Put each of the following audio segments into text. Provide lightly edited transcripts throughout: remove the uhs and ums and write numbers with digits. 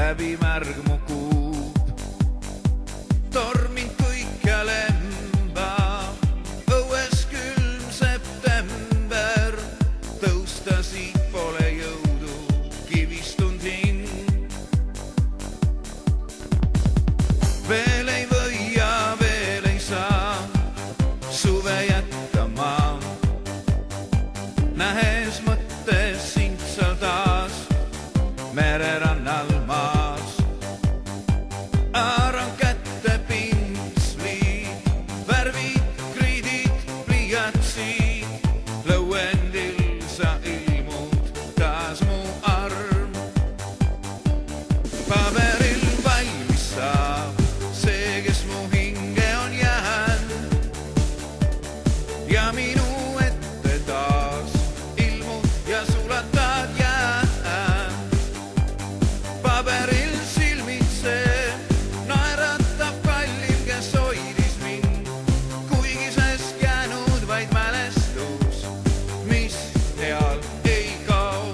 läbi märg mu kuub. Torminud kõik ja lemba, õues külm september, tõusta siit pole jõudu, kivistund hind. Veel ei või ja veel ei saa suve jätta ma, nähes mõttes sind seal taas mererannal maas. Haaran kätte pintsli, värvid, kriidid, pliiatsid, lõuendil sa ilmud taas mu arm. Paberil valmis saab see, kes mu hinge on jäänud, ja minu ette taas ilmud ja sulatad jään. Paberil silmitse naeratab kallim, kes hoidis mind, kuigi sest jäänud vaid mälestus, mis eal ei kao.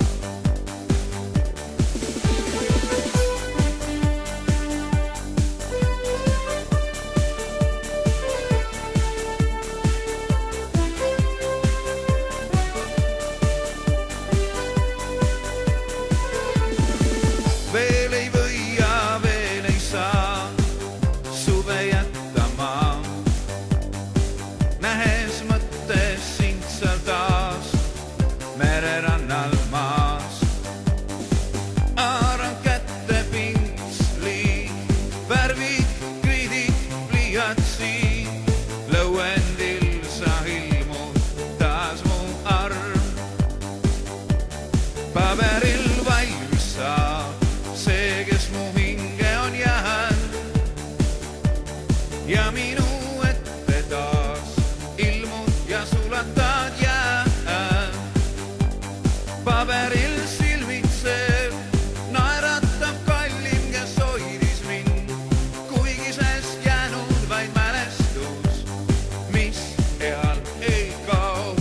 Veel ei või ja veel ei saa suve jätta ma, nähes mõttes sind seal taas mererannal maas. Haaran kätte pintsli, värvid, kriidid, pliiatsid, lõuendil sa ilmud taas mu arm. Paberil valmis saab see, kes mu hinge on jäänud, ja minu ette taas ilmud ja sulatad jään. Paberil silmitsev naeratab kallim, kes hoidis mind, kuigi sest jäänud vaid mälestus, mis eal ei kao.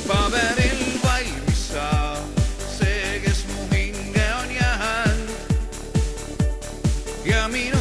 Paberil valmis saab see, kes mu hinge on jäänud, ja minu